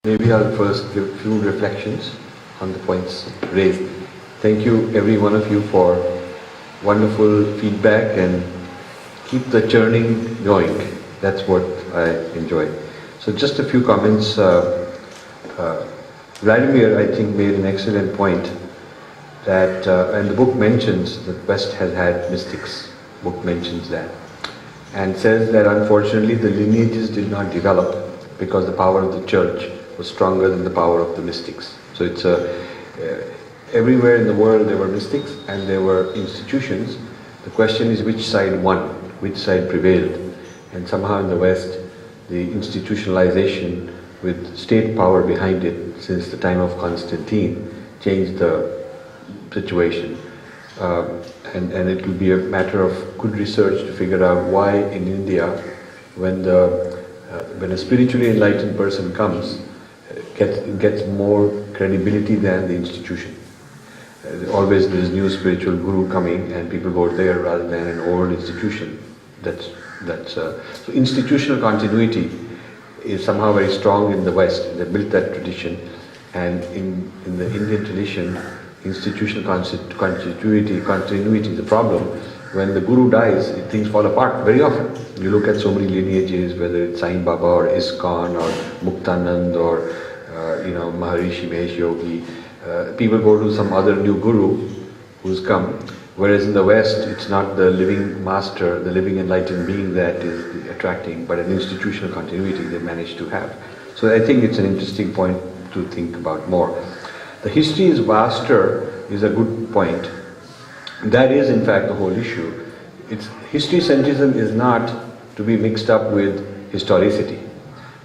Maybe I'll first give a few reflections on the points raised. Thank you, every one of you, for wonderful feedback, and keep the churning going. That's what I enjoy. So just a few comments. Vladimir, I think, made an excellent point that, and the book mentions that West has had mystics. Book mentions that, and says that unfortunately the lineages did not develop because the power of the church was stronger than the power of the mystics. So it's everywhere in the world there were mystics and there were institutions. The question is which side won, which side prevailed. And somehow in the West, the institutionalization with state power behind it since the time of Constantine changed the situation. And it will be a matter of good research to figure out why in India, when a spiritually enlightened person comes, gets more credibility than the institution. Always there is new spiritual guru coming, and people go there rather than an old institution. So institutional continuity is somehow very strong in the West. They built that tradition, and in the Indian tradition, institutional continuity is a problem. When the guru dies, things fall apart very often. You look at so many lineages, whether it's Sai Baba or ISKCON or Muktanand or Maharishi Mahesh Yogi. People go to some other new guru who's come, whereas in the West, it's not the living master, the living enlightened being that is attracting, but an institutional continuity they managed to have. So I think it's an interesting point to think about more. The history is vaster is a good point. That is in fact the whole issue. History centrism is not to be mixed up with historicity.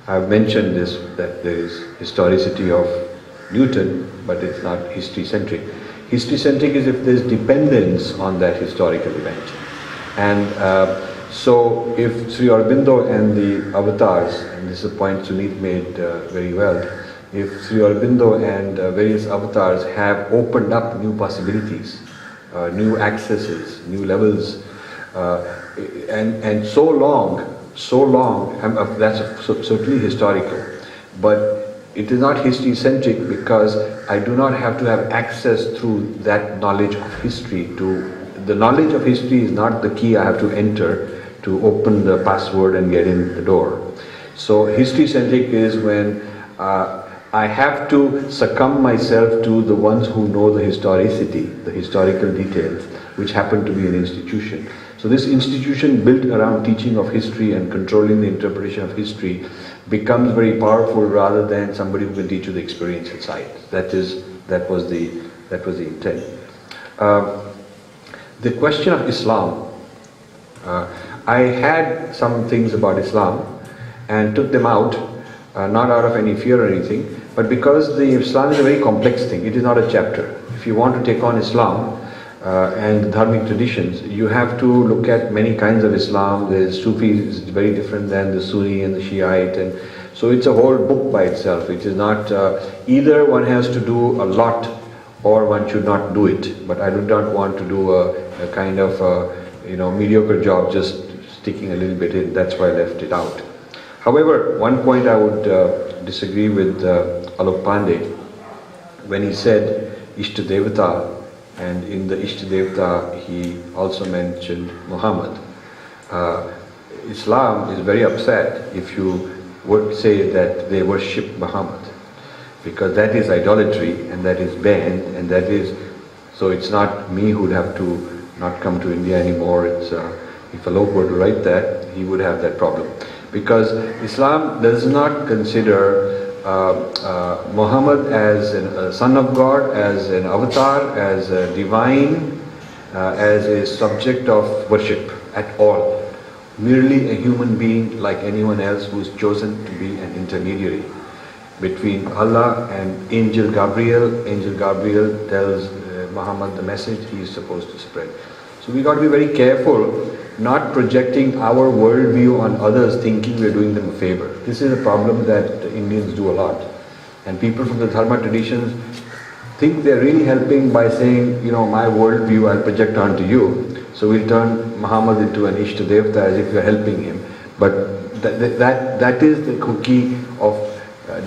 I've mentioned this, that there is historicity of Newton, but it's not history-centric. History-centric is if there's dependence on that historical event. And so if Sri Aurobindo and the avatars, and this is a point Sunit made very well, if Sri Aurobindo and various avatars have opened up new possibilities, new accesses, new levels, and so long, that's certainly historical, but it is not history-centric because I do not have to have access through that knowledge of history the knowledge of history is not the key I have to enter to open the password and get in the door. So history-centric is when I have to succumb myself to the ones who know the historicity, the historical details, which happen to be an institution. So this institution built around teaching of history and controlling the interpretation of history becomes very powerful rather than somebody who can teach you the experiential side. That was the intent. The question of Islam, I had some things about Islam and took them out, not out of any fear or anything, but because the Islam is a very complex thing. It is not a chapter. If you want to take on Islam and dharmic traditions, you have to look at many kinds of Islam. The Sufi is very different than the Sunni and the Shiite, and so it's a whole book by itself. It is not either one has to do a lot or one should not do it. But I do not want to do a kind of mediocre job just sticking a little bit in. That's why I left it out. However, one point I would disagree with Alok Pandey when he said Ishta Devata, and in the Ishta Devata he also mentioned Muhammad. Islam is very upset if you would say that they worship Muhammad, because that is idolatry and that is banned, and that is, so it's not me who'd have to not come to India anymore. It's if Alok were to write that, he would have that problem, because Islam does not consider Muhammad as a son of God, as an avatar, as a divine, as a subject of worship at all. Merely a human being like anyone else who is chosen to be an intermediary between Allah and Angel Gabriel. Angel Gabriel tells Muhammad the message he is supposed to spread. So we got to be very careful not projecting our worldview on others thinking we're doing them a favor. This is a problem that Indians do a lot. And people from the Dharma traditions think they're really helping by saying, my worldview I'll project onto you. So we'll turn Muhammad into an Ishtadevta as if we're helping him. But that is the cookie of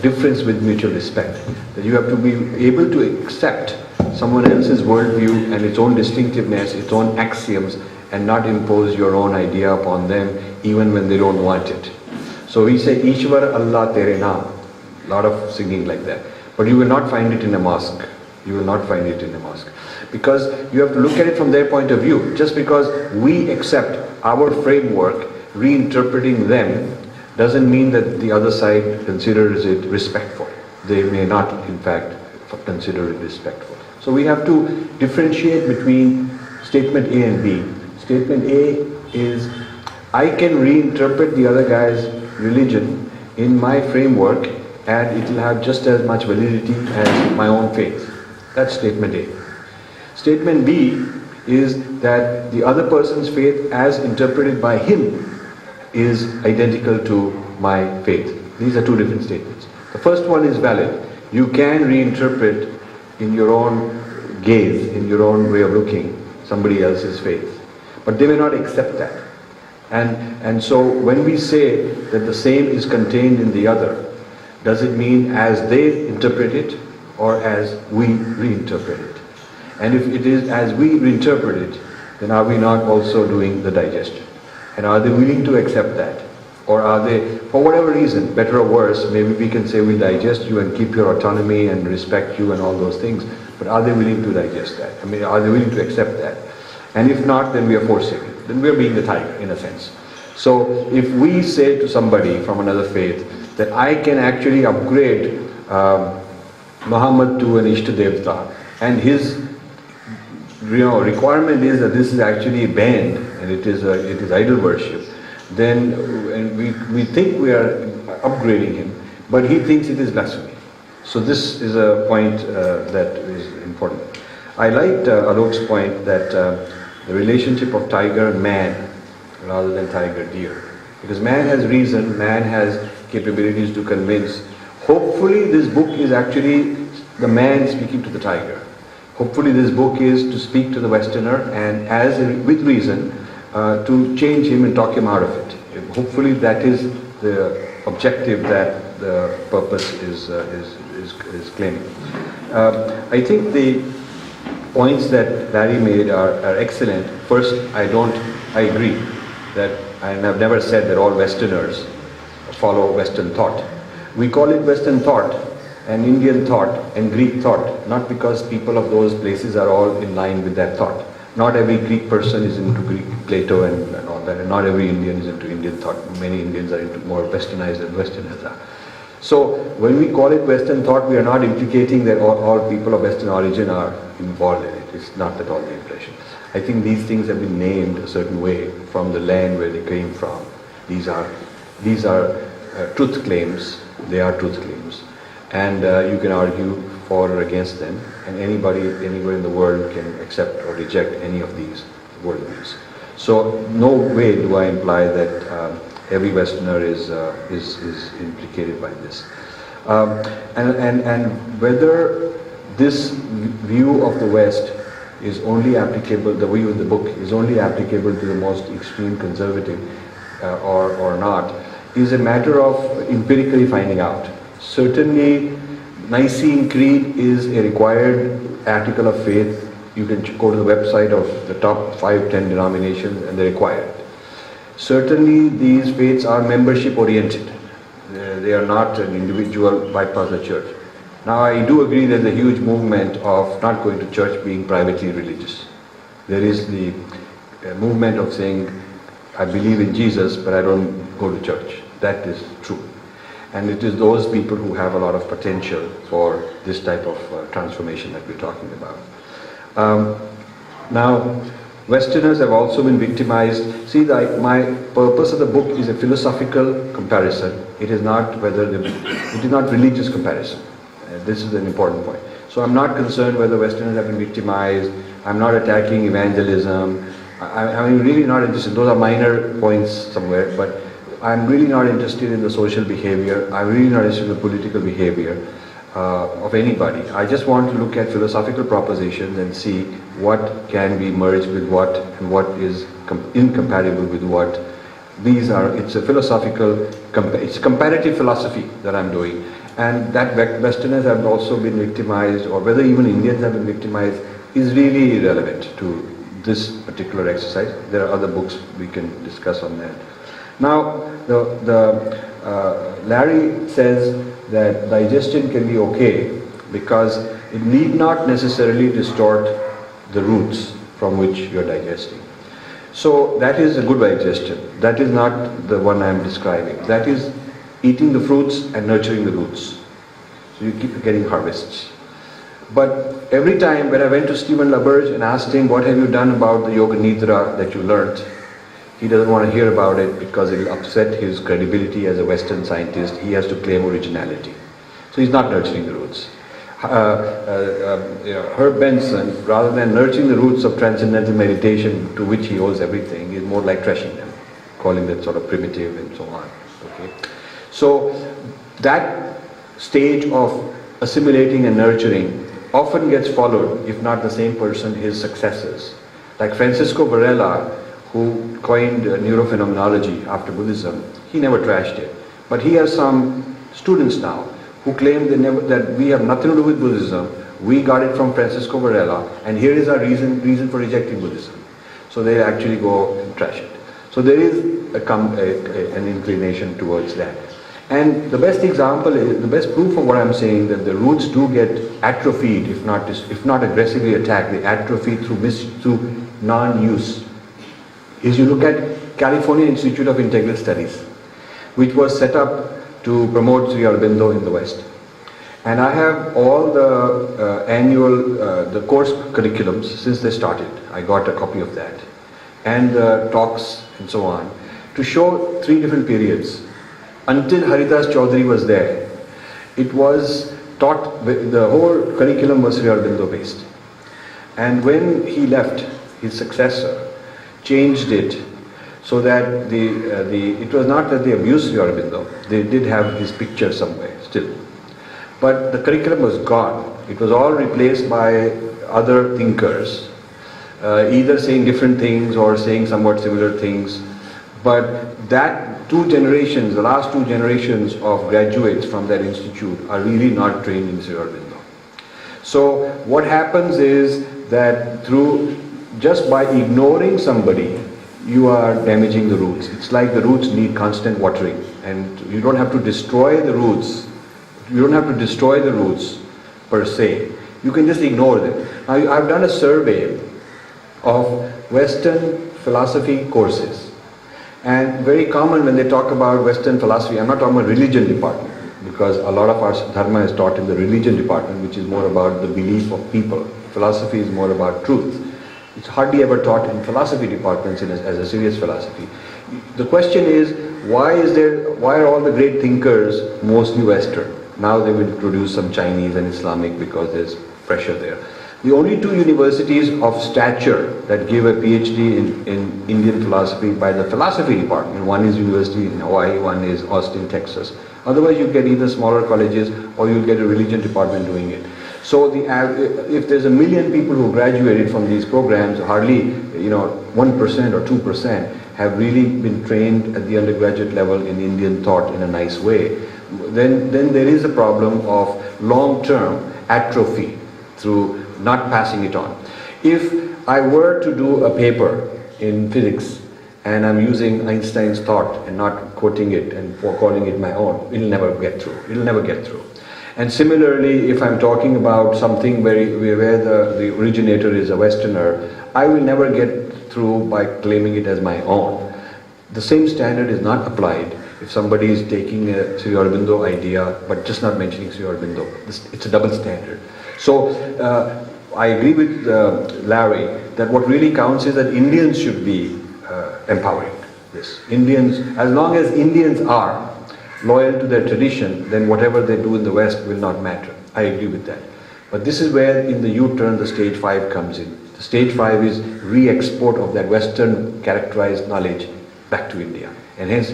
difference with mutual respect. That you have to be able to accept someone else's worldview and its own distinctiveness, its own axioms, and not impose your own idea upon them even when they don't want it. So we say, Ishwar Allah Tere Naam. A lot of singing like that. But you will not find it in a mosque. You will not find it in a mosque. Because you have to look at it from their point of view. Just because we accept our framework, reinterpreting them, doesn't mean that the other side considers it respectful. They may not, in fact, consider it respectful. So we have to differentiate between statement A and B. Statement A is, I can reinterpret the other guy's religion in my framework and it will have just as much validity as my own faith. That's statement A. Statement B is that the other person's faith as interpreted by him is identical to my faith. These are two different statements. The first one is valid. You can reinterpret in your own gaze, in your own way of looking, somebody else's faith. But they may not accept that. And so when we say that the same is contained in the other, does it mean as they interpret it or as we reinterpret it? And if it is as we reinterpret it, then are we not also doing the digestion? And are they willing to accept that? Or are they, for whatever reason, better or worse, maybe we can say we'll digest you and keep your autonomy and respect you and all those things, but are they willing to digest that? I mean, are they willing to accept that? And if not, then we are forcing it. Then we are being the tiger, in a sense. So if we say to somebody from another faith that I can actually upgrade Muhammad to an Ishta Devta, and his requirement is that this is actually banned and it is idol worship, then and we think we are upgrading him, but he thinks it is blasphemy. So this is a point that is important. I liked Alok's point that the relationship of tiger and man rather than tiger deer, because man has reason, man has capabilities to convince. Hopefully this book is actually the man speaking to the tiger. Hopefully this book is to speak to the Westerner and with reason to change him and talk him out of it. Hopefully that is the objective that the purpose is claiming. I think the points that Larry made are excellent. First, I agree that, and I've never said that all Westerners follow Western thought. We call it Western thought and Indian thought and Greek thought, not because people of those places are all in line with that thought. Not every Greek person is into Greek, Plato and all that, and not every Indian is into Indian thought. Many Indians are into more westernized than Westerners are. So when we call it Western thought, we are not implicating that all people of Western origin are involved in it. It's not at all the impression. I think these things have been named a certain way from the land where they came from. These are truth claims. They are truth claims. And you can argue for or against them, and anybody anywhere in the world can accept or reject any of these worldviews. So no way do I imply that every Westerner is implicated by this. And whether this view of the West is only applicable, the view in the book is only applicable to the most extreme conservative or not, is a matter of empirically finding out. Certainly, Nicene Creed is a required article of faith. You can go to the website of the top 5-10 denominations and they're required. Certainly, these faiths are membership oriented. They are not an individual bypass the church. Now, I do agree there's a huge movement of not going to church being privately religious. There is the movement of saying, I believe in Jesus, but I don't go to church. That is true. And it is those people who have a lot of potential for this type of transformation that we're talking about. Now, Westerners have also been victimized. See, my purpose of the book is a philosophical comparison. It is not religious comparison. This is an important point. So I'm not concerned whether Westerners have been victimized. I'm not attacking evangelism. I'm really not interested. Those are minor points somewhere, but I'm really not interested in the social behavior. I'm really not interested in the political behavior of anybody. I just want to look at philosophical propositions and see what can be merged with what and what is incompatible with what. These are, it's a philosophical, it's comparative philosophy that I'm doing. And that Westerners have also been victimized, or whether even Indians have been victimized, is really irrelevant to this particular exercise. There are other books we can discuss on that. Now, Larry says that digestion can be okay because it need not necessarily distort the roots from which you are digesting. So that is a good digestion. That is not the one I am describing. That is eating the fruits and nurturing the roots. So you keep getting harvests. But every time when I went to Stephen LaBerge and asked him, what have you done about the Yoga Nidra that you learnt? He doesn't want to hear about it because it will upset his credibility as a Western scientist. He has to claim originality. So he's not nurturing the roots. Herb Benson, rather than nurturing the roots of transcendental meditation to which he owes everything, is more like trashing them, calling that sort of primitive and so on. Okay? So that stage of assimilating and nurturing often gets followed, if not the same person, his successors. Like Francisco Varela, who coined neurophenomenology after Buddhism, he never trashed it. But he has some students now who claim that we have nothing to do with Buddhism, we got it from Francisco Varela, and here is our reason for rejecting Buddhism. So they actually go and trash it. So there is an inclination towards that. And the best example is, the best proof of what I'm saying, that the roots do get atrophied, if not aggressively attacked, they atrophy through non-use, is you look at California Institute of Integral Studies, which was set up to promote Sri Aurobindo in the West. And I have all the the course curriculums since they started. I got a copy of that. And the talks and so on, to show 3 different periods. Until Haridas Chaudhary was there, it was taught, the whole curriculum was Sri Aurobindo based. And when he left, his successor changed it so that it was not that they abused Sri Aurobindo, they did have his picture somewhere still. But the curriculum was gone. It was all replaced by other thinkers, either saying different things or saying somewhat similar things. But that the last 2 generations of graduates from that institute are really not trained in Sri Aurobindo. So what happens is that just by ignoring somebody, you are damaging the roots. It's like the roots need constant watering, and you don't have to destroy the roots. You don't have to destroy the roots per se. You can just ignore them. Now, I've done a survey of Western philosophy courses. And very common when they talk about Western philosophy, I'm not talking about religion department, because a lot of our Dharma is taught in the religion department, which is more about the belief of people. Philosophy is more about truth. It's hardly ever taught in philosophy departments as a serious philosophy. The question is, why are all the great thinkers mostly Western? Now they will introduce some Chinese and Islamic because there's pressure there. The only 2 universities of stature that give a PhD in Indian philosophy by the philosophy department, one is University in Hawaii, one is Austin, Texas. Otherwise you get either smaller colleges or you get a religion department doing it. So if there's 1 million people who graduated from these programs, hardly 1% or 2% have really been trained at the undergraduate level in Indian thought in a nice way. Then there is a problem of long-term atrophy through not passing it on. If I were to do a paper in physics and I'm using Einstein's thought and not quoting it and calling it my own, it'll never get through. It'll never get through. And similarly, if I'm talking about something where the originator is a Westerner, I will never get through by claiming it as my own. The same standard is not applied if somebody is taking a Sri Aurobindo idea but just not mentioning Sri Aurobindo. It's a double standard. So I agree with Larry that what really counts is that Indians should be empowering this. Indians, as long as Indians are loyal to their tradition, then whatever they do in the West will not matter. I agree with that. But this is where in the U-turn the stage 5 comes in. The stage 5 is re-export of that Western characterized knowledge back to India. And hence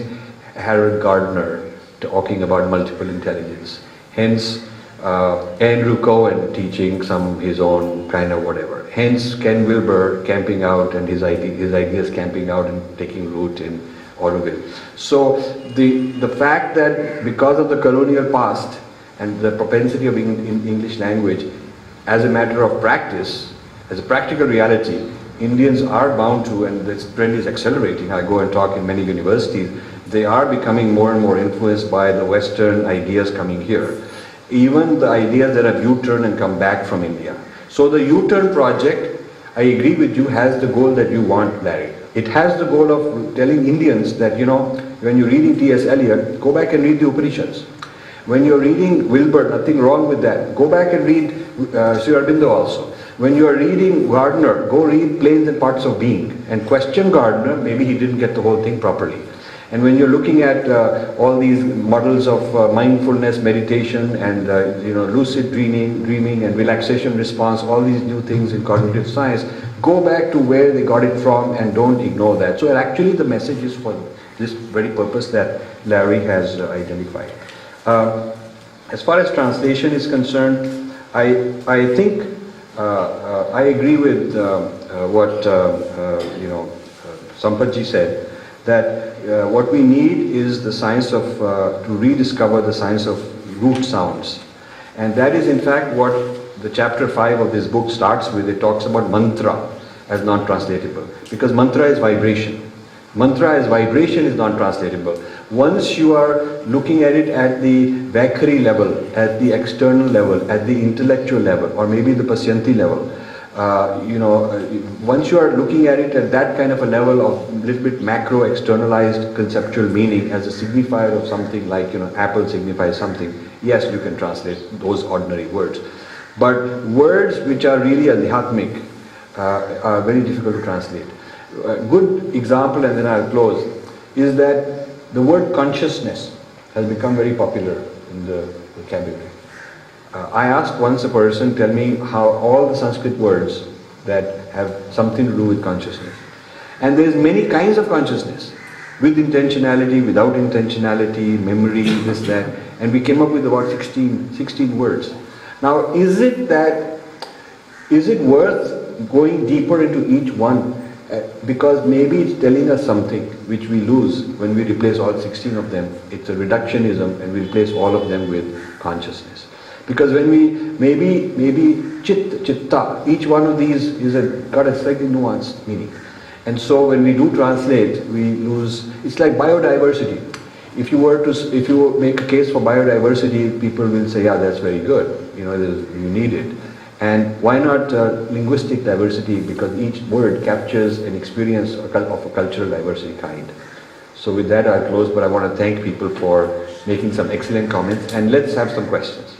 Harold Gardner talking about multiple intelligence. Hence Andrew Cohen teaching his own kind of whatever. Hence Ken Wilber camping out and his ideas camping out and taking root in Auroville. So the fact that because of the colonial past, and the propensity of being in English language as a matter of practice, as a practical reality, Indians are bound to, and this trend is accelerating. I go and talk in many universities. They are becoming more and more influenced by the Western ideas coming here. Even the ideas that have U-turn and come back from India. So the U-turn project, I agree with you, has the goal that you want, Larry. It has the goal of telling Indians that, you know, when you're reading T.S. Eliot, go back and read the Upanishads. When you're reading Wilbur, nothing wrong with that. Go back and read Sri Aurobindo also. When you are reading Gardner, go read Planes and Parts of Being and question Gardner. Maybe he didn't get the whole thing properly. And when you're looking at all these models of mindfulness, meditation, and lucid dreaming, and relaxation response, all these new things in cognitive science, go back to where they got it from and don't ignore that. So actually, the message is for this very purpose that Larry has identified. As far as translation is concerned, I think I agree with what Sampatji said, that what we need is the science of, to rediscover the science of root sounds. And that is in fact what the chapter 5 of this book starts with. It talks about mantra as non-translatable, because mantra is vibration. Mantra as vibration is non-translatable. Once you are looking at it at the Vaikhari level, at the external level, at the intellectual level, or maybe the Pasyanti level, once you are looking at it at that kind of a level of little bit macro externalized conceptual meaning as a signifier of something like, apple signifies something, yes, you can translate those ordinary words. But words which are really adhyatmic are very difficult to translate. A good example, and then I'll close, is that the word consciousness has become very popular in the vocabulary. I asked once a person, tell me how all the Sanskrit words that have something to do with consciousness. And there's many kinds of consciousness, with intentionality, without intentionality, memory, this, that, and we came up with about 16 words. Now, is it worth going deeper into each one? Because maybe it's telling us something which we lose when we replace all 16 of them. It's a reductionism, and we replace all of them with consciousness. Because when we, maybe chitta, each one of these got a slightly nuanced meaning. And so when we do translate, we lose, it's like biodiversity. If you make a case for biodiversity, people will say, yeah, that's very good, you need it. And why not linguistic diversity, because each word captures an experience of a cultural diversity kind. So with that I'll close, but I want to thank people for making some excellent comments, and let's have some questions.